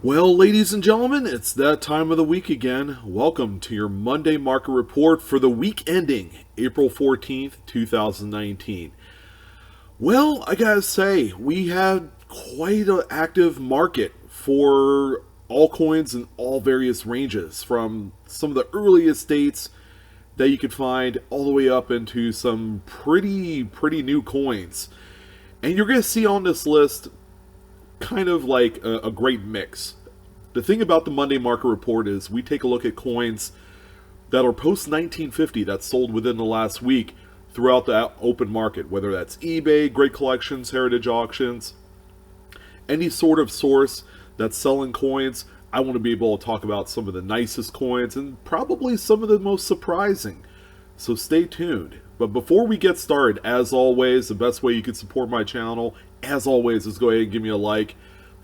Well, ladies and gentlemen, it's that time of the week again. Welcome to your Monday market report for the week ending April 14th, 2019. Well, I gotta say, we had quite an active market for altcoins in all various ranges, from some of the earliest dates that you could find all the way up into some pretty new coins. And you're gonna see on this list kind of like a great mix. The thing about the Monday market report is we take a look at coins that are post 1950 that sold within the last week throughout the open market, whether that's eBay, Great Collections, Heritage Auctions, any sort of source that's selling coins. I want to be able to talk about some of the nicest coins and probably some of the most surprising. So stay tuned. But before we get started, as always, the best way you can support my channel, as always, is go ahead and give me a like.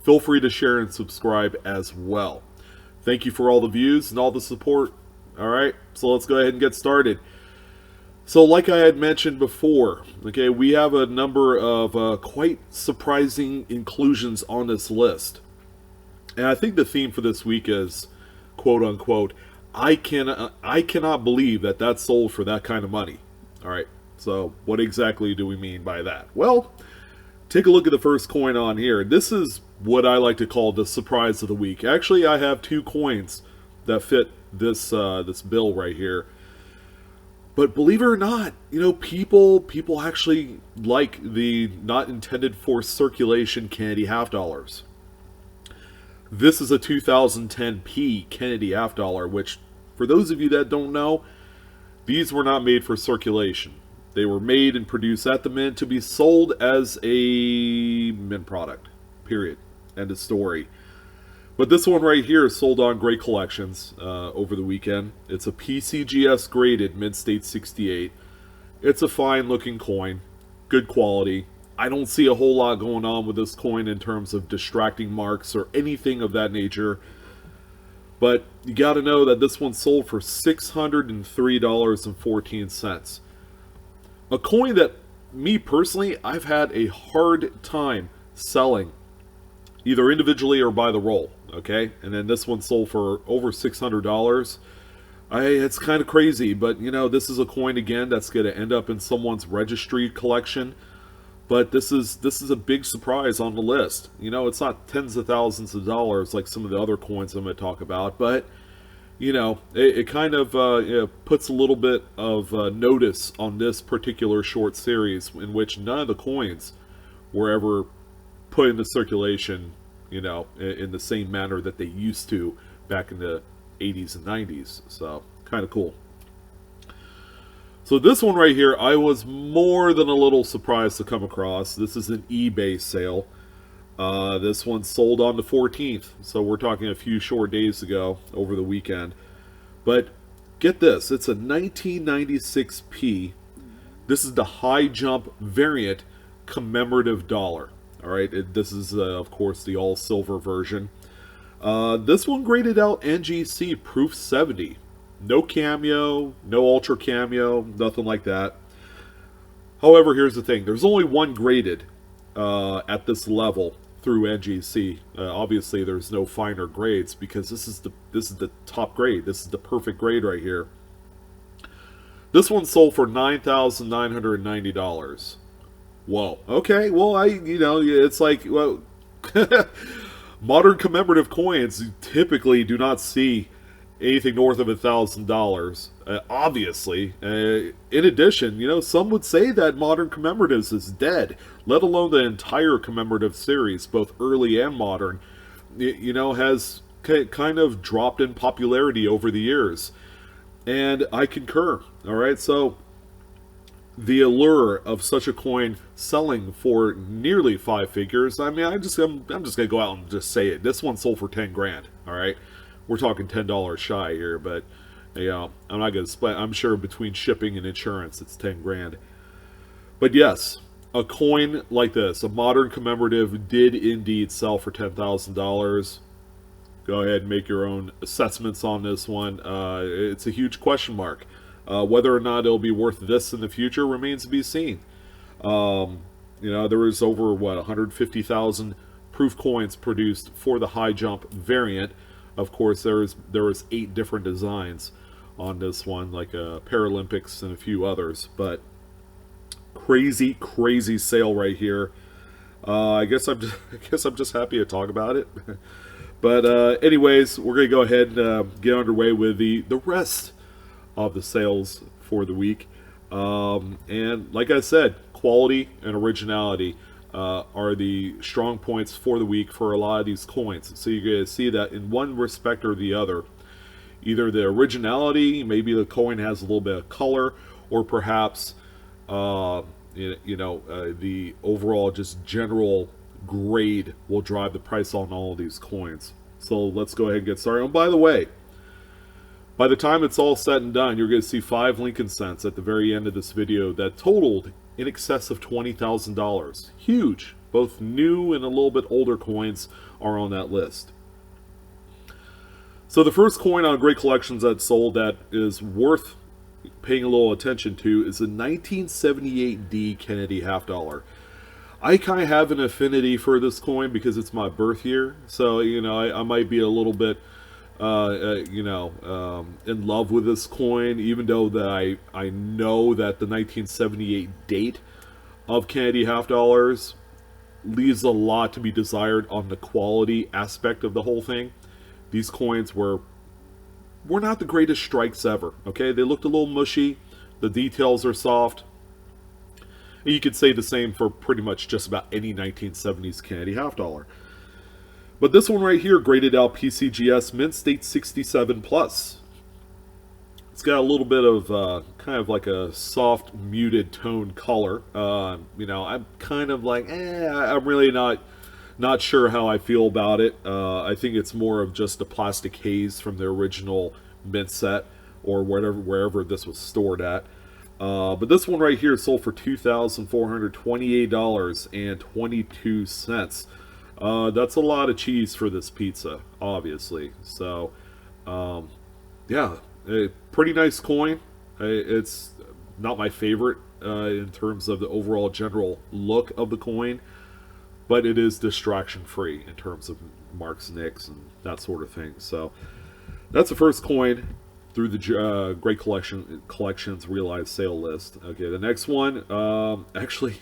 Feel free to share and subscribe as well. Thank you for all the views and all the support. Alright, so let's go ahead and get started. So like I had mentioned before, okay, we have a number of quite surprising inclusions on this list. And I think the theme for this week is, quote unquote, I cannot believe that that sold for that kind of money. Alright, so what exactly do we mean by that? Well, take a look at the first coin on here. This is what I like to call the surprise of the week. Actually, I have two coins that fit this this bill right here. But believe it or not, you know, people actually like the not intended for circulation Kennedy half dollars. This is a 2010p Kennedy half dollar, which, for those of you that don't know, these were not made for circulation. They were made and produced at the mint to be sold as a mint product. Period. End of story. But this one right here is sold on Great Collections over the weekend. It's a PCGS graded Mint State 68. It's a fine looking coin. Good quality. I don't see a whole lot going on with this coin in terms of distracting marks or anything of that nature. But you got to know that this one sold for $603.14. A coin that, me personally, I've had a hard time selling, either individually or by the roll, okay? And then this one sold for over $600. It's kind of crazy, but, you know, this is a coin, again, that's going to end up in someone's registry collection. But this is a big surprise on the list. You know, it's not tens of thousands of dollars like some of the other coins I'm going to talk about, but, you know, it kind of puts a little bit of notice on this particular short series in which none of the coins were ever put into circulation, you know, in the same manner that they used to back in the 80s and 90s. So, kind of cool. So this one right here, I was more than a little surprised to come across. This is an eBay sale. This one sold on the 14th, so we're talking a few short days ago over the weekend. But get this, it's a 1996p. This is the high jump variant commemorative dollar. All right, this is of course the all silver version. This one graded out NGC proof 70. No Cameo, no Ultra Cameo, nothing like that. However, here's the thing. There's only one graded at this level through NGC. Obviously, there's no finer grades because this is the top grade. This is the perfect grade right here. This one sold for $9,990. Whoa. Okay. Well, it's like, well, modern commemorative coins typically do not see anything north of $1,000, obviously. In addition, you know, some would say that modern commemoratives is dead, let alone the entire commemorative series, both early and modern, you know, has kind of dropped in popularity over the years. And I concur, all right? So the allure of such a coin selling for nearly five figures, I mean, I'm just going to go out and just say it. This one sold for 10 grand, all right? We're talking $10 shy here, but you know, I'm not going to split. I'm sure between shipping and insurance, it's 10 grand. But yes, a coin like this, a modern commemorative, did indeed sell for $10,000. Go ahead and make your own assessments on this one. It's a huge question mark. Whether or not it'll be worth this in the future remains to be seen. You know, there was over, what, 150,000 proof coins produced for the high jump variant. Of course, there was 8 different designs on this one, like Paralympics and a few others. But crazy sale right here. I guess I'm just happy to talk about it. But anyways, we're gonna go ahead and get underway with the rest of the sales for the week. And like I said, quality and originality are the strong points for the week for a lot of these coins. So you're going to see that in one respect or the other. Either the originality, maybe the coin has a little bit of color, or perhaps the overall just general grade will drive the price on all of these coins. So let's go ahead and get started. And by the way, by the time it's all said and done, you're going to see 5 Lincoln cents at the very end of this video that totaled in excess of $20,000. Huge. Both new and a little bit older coins are on that list. So the first coin on Great Collections that sold that is worth paying a little attention to is the 1978D Kennedy half dollar. I kind of have an affinity for this coin because it's my birth year. So, I might be a little bit in love with this coin, even though that I know that the 1978 date of Kennedy half dollars leaves a lot to be desired on the quality aspect of the whole thing. These coins were not the greatest strikes ever. Okay, they looked a little mushy. The details are soft. And you could say the same for pretty much just about any 1970s Kennedy half dollar. But this one right here, graded out PCGS Mint State 67 plus. It's got a little bit of kind of like a soft muted tone color. I'm kind of like, I'm really not sure how I feel about it. I think it's more of just a plastic haze from the original mint set or wherever this was stored at. But this one right here sold for $2,428.22. That's a lot of cheese for this pizza, obviously. So, yeah, a pretty nice coin. It's not my favorite in terms of the overall general look of the coin, but it is distraction free in terms of marks, nicks, and that sort of thing. So that's the first coin through the Great Collections realized sale list. Okay, the next one, actually,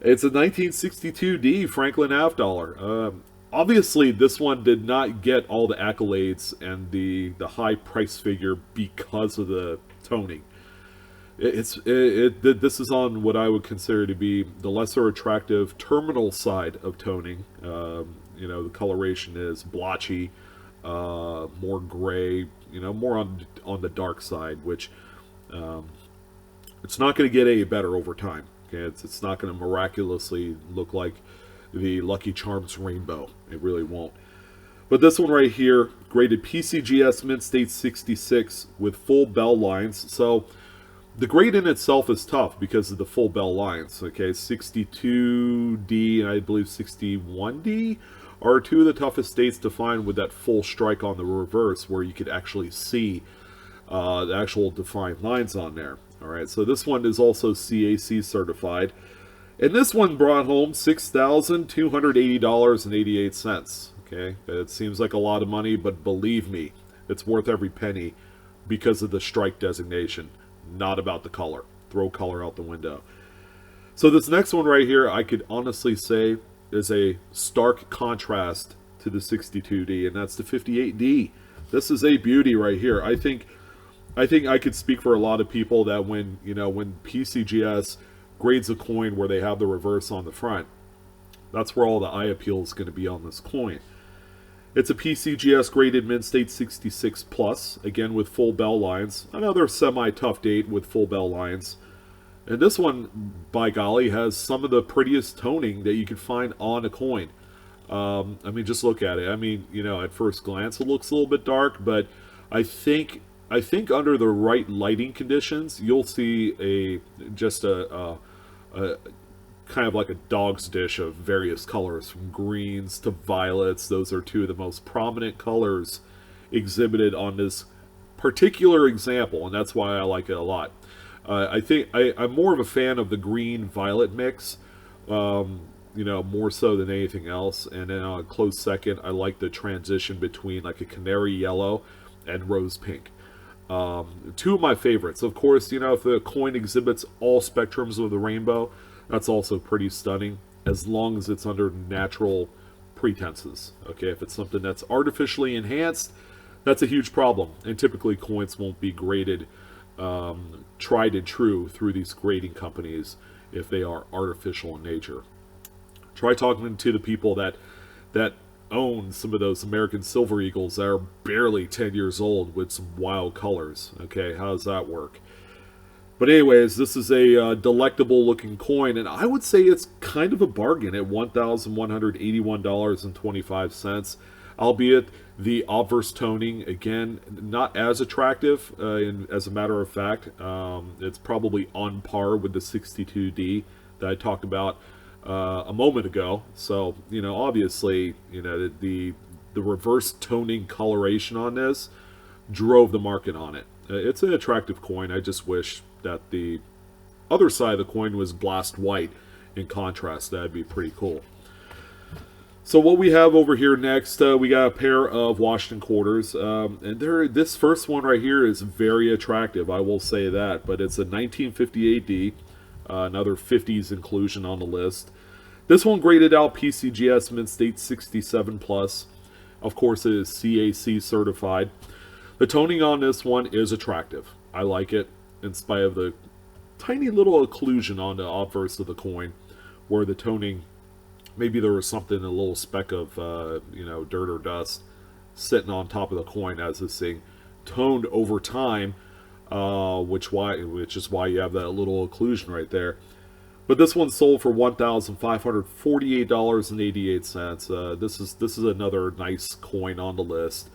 it's a 1962D Franklin half dollar. Obviously, this one did not get all the accolades and the high price figure because of the toning. This is on what I would consider to be the lesser attractive terminal side of toning. The coloration is blotchy, more gray, more on the dark side, which it's not going to get any better over time. Okay, it's not going to miraculously look like the Lucky Charms rainbow. It really won't. But this one right here, graded PCGS Mint State 66 with full bell lines. So the grade in itself is tough because of the full bell lines. Okay, 62D and I believe 61D are two of the toughest states to find with that full strike on the reverse, where you could actually see the actual defined lines on there. All right, so this one is also CAC certified, and this one brought home $6,280.88. Okay, it seems like a lot of money, but believe me, it's worth every penny because of the strike designation. Not about the color. Throw color out the window. So this next one right here, I could honestly say is a stark contrast to the 62D, and that's the 58D. This is a beauty right here. I think I could speak for a lot of people that when PCGS grades a coin where they have the reverse on the front, that's where all the eye appeal is going to be on this coin. It's a PCGS graded Mint State 66 plus, again with full bell lines. Another semi-tough date with full bell lines. And this one, by golly, has some of the prettiest toning that you can find on a coin. Just look at it. At first glance it looks a little bit dark, but I think under the right lighting conditions, you'll see a kind of like a dog's dish of various colors, from greens to violets. Those are two of the most prominent colors exhibited on this particular example, and that's why I like it a lot. I think I'm more of a fan of the green-violet mix. more so than anything else. And then on a close second, I like the transition between like a canary yellow and rose pink. Two of my favorites. Of course, if the coin exhibits all spectrums of the rainbow, that's also pretty stunning, as long as it's under natural pretenses. Okay, if it's something that's artificially enhanced, that's a huge problem. And typically coins won't be graded tried and true through these grading companies if they are artificial in nature. Try talking to the people that own some of those American Silver Eagles that are barely 10 years old with some wild colors. Okay, how does that work? But anyways, this is a delectable looking coin, and I would say it's kind of a bargain at $1,181.25, albeit the obverse toning, again, not as attractive. As a matter of fact, it's probably on par with the 62D that I talked about a moment ago. So, obviously, the reverse toning coloration on this drove the market on it. It's an attractive coin. I just wish that the other side of the coin was blast white in contrast. That'd be pretty cool. So what we have over here next, we got a pair of Washington quarters, and this first one right here is very attractive, I will say that, but it's a 1958D, another 50s inclusion on the list. This one graded out PCGS Mint State 67 plus. Of course, it is CAC certified. The toning on this one is attractive. I like it, in spite of the tiny little occlusion on the obverse of the coin, where the toning, maybe there was something, a little speck of, dirt or dust sitting on top of the coin as this thing toned over time, which is why you have that little occlusion right there. But this one sold for $1,548.88. This is another nice coin on the list.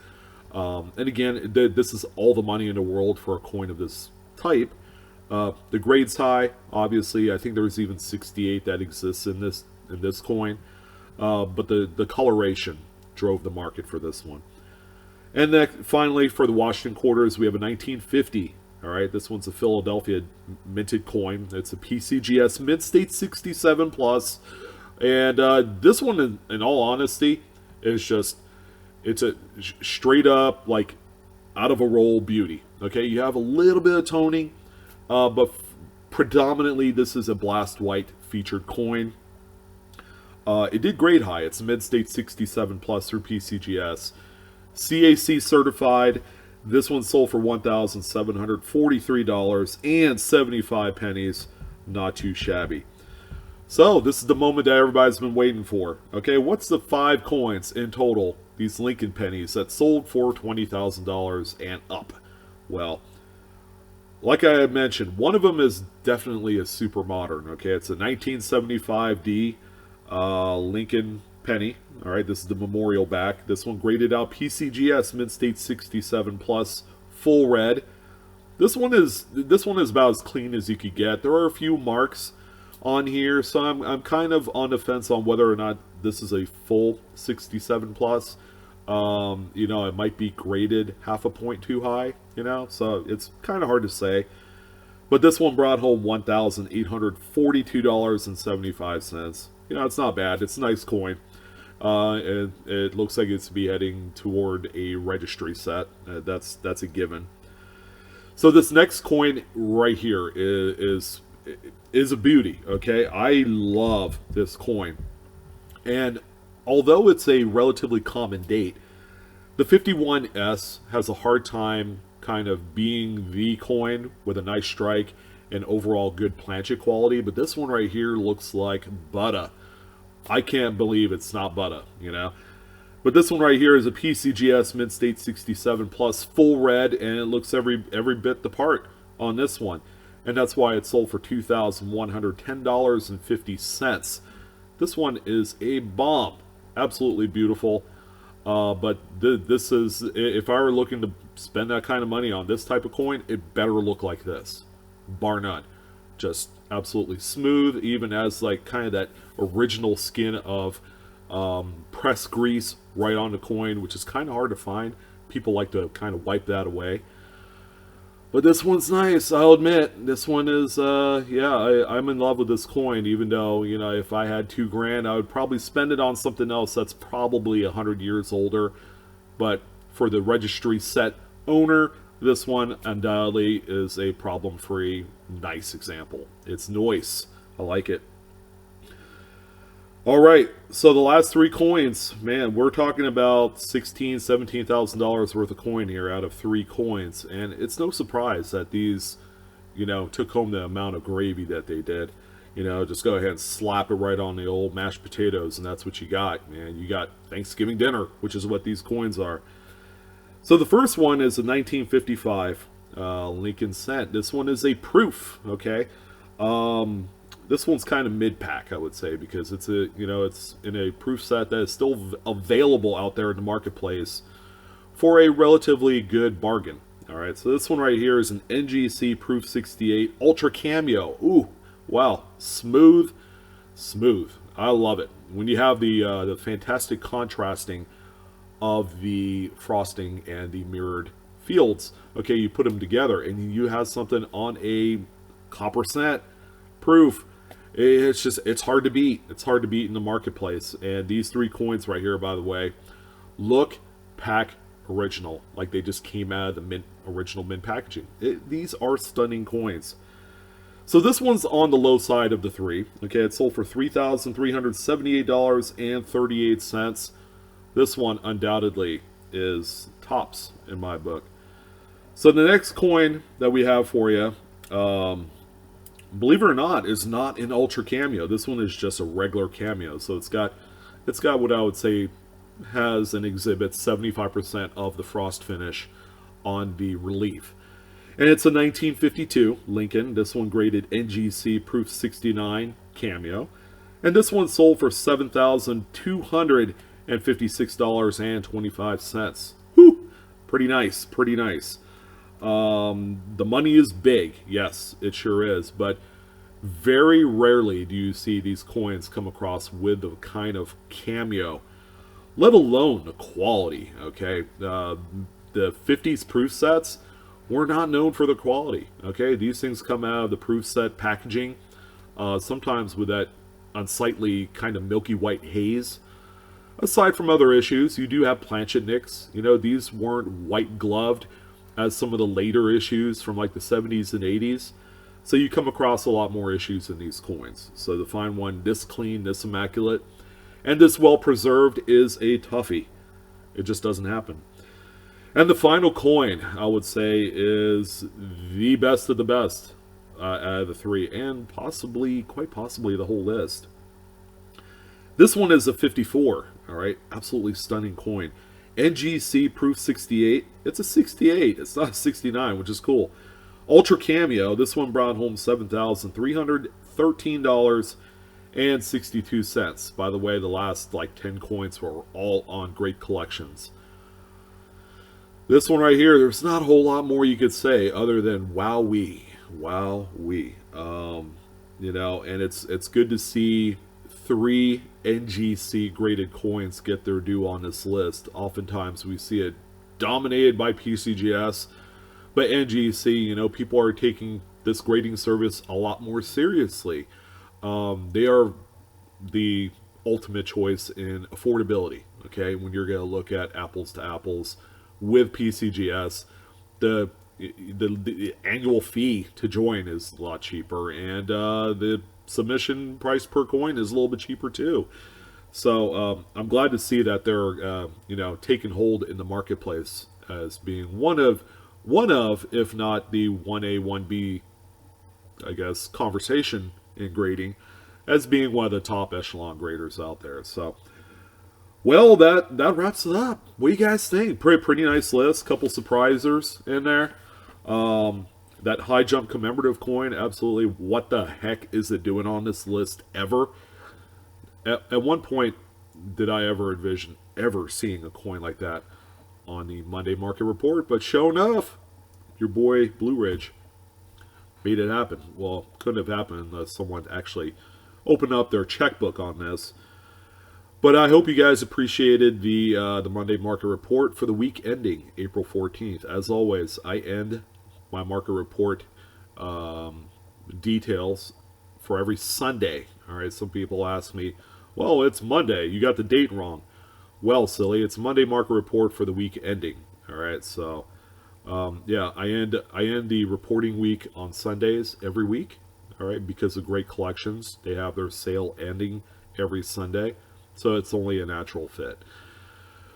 And again, this is all the money in the world for a coin of this type. The grade's high, obviously. I think there's even 68 that exists in this coin, but the coloration drove the market for this one. And then finally, for the Washington quarters, we have a 1950. All right, this one's a Philadelphia minted coin. It's a PCGS Mint State 67 plus, and this one, in all honesty, is it's a straight up like out of a roll beauty. Okay, you have a little bit of toning, but predominantly this is a blast white featured coin. It did grade high. It's a mid-state 67 plus through PCGS. CAC certified. This one sold for $1,743.75. Not too shabby. So, this is the moment that everybody's been waiting for. Okay, what's the 5 coins in total, these Lincoln pennies, that sold for $20,000 and up? Well, like I had mentioned, one of them is definitely a super modern. Okay, it's a 1975D Lincoln penny. All right, this is the memorial back. This one graded out PCGS Mint State 67 plus, full red. This one is about as clean as you could get. There are a few marks on here, so I'm kind of on the fence on whether or not this is a full 67 plus. It might be graded half a point too high, so it's kind of hard to say. But this one brought home $1,842.75. It's not bad. It's a nice coin. It looks like it's be heading toward a registry set. That's a given. So this next coin right here is a beauty. Okay, I love this coin, and although it's a relatively common date, the 51S has a hard time kind of being the coin with a nice strike and overall good planchet quality. But this one right here looks like butter. I can't believe it's not butter, But this one right here is a PCGS Mint State 67 plus, full red, and it looks every bit the part on this one. And that's why it sold for $2,110.50. This one is a bomb. Absolutely beautiful. But this is, if I were looking to spend that kind of money on this type of coin, it better look like this, bar none. Just absolutely smooth, even as like kind of that original skin of press grease right on the coin, which is kind of hard to find. People like to kind of wipe that away. But this one's nice, I'll admit. This one is, yeah, I'm in love with this coin, even though, you know, if I had $2,000, I would probably spend it on something else that's probably 100 years older. But for the registry set owner, this one undoubtedly is a problem-free, nice example. It's nice. I like it. All right, so the last three coins, man, we're talking about $17,000 worth of coin here out of three coins, and it's no surprise that these, you know, took home the amount of gravy that they did. You know, just go ahead and slap it right on the old mashed potatoes, and that's what you got, man. You got Thanksgiving dinner, which is what these coins are. So the first one is a 1955 Lincoln cent. This one is a proof, okay? This one's kind of mid-pack, I would say, because it's a, you know, it's in a proof set that is still available out there in the marketplace for a relatively good bargain. All right, so this one right here is an NGC Proof 68 Ultra Cameo. Ooh, wow, smooth, smooth. I love it. When you have the fantastic contrasting of the frosting and the mirrored fields, okay, you put them together and you have something on a copper cent proof. It's just, it's hard to beat. It's hard to beat in the marketplace. And these three coins right here, by the way, look pack original, like they just came out of the mint, original mint packaging. These are stunning coins. So this one's on the low side of the three. Okay, it sold for $3,378.38. This one undoubtedly is tops in my book. So the next coin that we have for you, believe it or not, is not an Ultra Cameo. This one is just a regular Cameo. So it's got what I would say has and exhibits 75% of the frost finish on the relief. And it's a 1952 Lincoln. This one graded NGC Proof 69 Cameo. And this one sold for $7,256.25. Whew! Pretty nice, pretty nice. The money is big. Yes, it sure is. But very rarely do you see these coins come across with the kind of cameo, let alone the quality, okay? The 50s proof sets were not known for the quality, okay? These things come out of the proof set packaging, sometimes with that unsightly kind of milky white haze. Aside from other issues, you do have planchet nicks. You know, these weren't white gloved as some of the later issues from like the 70s and 80s. So you come across a lot more issues in these coins. So to find one this clean, this immaculate, and this well preserved is a toughie. It just doesn't happen. And the final coin, I would say, is the best of the best out of the three, and possibly, quite possibly, the whole list. This one is a 54, all right? Absolutely stunning coin. NGC Proof 68. It's a 68. It's not a 69, which is cool. Ultra Cameo. This one brought home $7,313.62. By the way, the last like 10 coins were all on great collections. This one right here, there's not a whole lot more you could say other than wowee. Wowee. You know, and it's good to see three NGC graded coins get their due on this list. Oftentimes we see it dominated by PCGS, but NGC, you know, people are taking this grading service a lot more seriously. They are the ultimate choice in affordability, okay? When you're going to look at apples to apples with PCGS, the annual fee to join is a lot cheaper, and the submission price per coin is a little bit cheaper too. So I'm glad to see that they're you know, taking hold in the marketplace as being one of, if not the 1A, 1B, I guess, conversation in grading, as being one of the top echelon graders out there. So, well, that wraps it up. What do you guys think? Pretty nice list. Couple surprisers in there. That high jump commemorative coin, absolutely. What the heck is it doing on this list ever? At one point, did I ever envision ever seeing a coin like that on the Monday Market Report? But sure enough, your boy Blue Ridge made it happen. Well, couldn't have happened unless someone actually opened up their checkbook on this. But I hope you guys appreciated the Monday Market Report for the week ending April 14th. As always, I end my market report details for every Sunday. All right, some people ask me, well, it's Monday, you got the date wrong. Well, silly, it's Monday market report for the week ending. All right, so yeah, I end the reporting week on Sundays every week. All right, because of great collections, they have their sale ending every Sunday, so it's only a natural fit.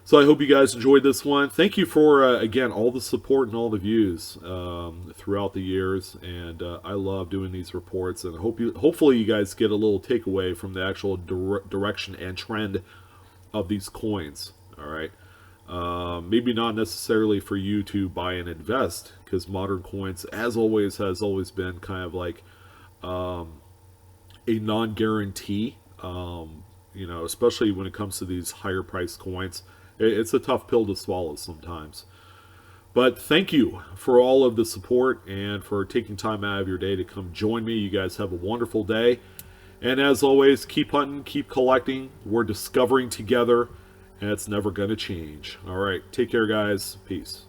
So I hope you guys enjoyed this one. Thank you for again all the support and all the views throughout the years, and I love doing these reports. And hopefully you guys get a little takeaway from the actual direction and trend of these coins. All right, maybe not necessarily for you to buy and invest, because modern coins, as always, has always been kind of like a non-guarantee. Especially when it comes to these higher priced coins. It's a tough pill to swallow sometimes. But thank you for all of the support and for taking time out of your day to come join me. You guys have a wonderful day. And as always, keep hunting, keep collecting. We're discovering together, and it's never going to change. All right. Take care, guys. Peace.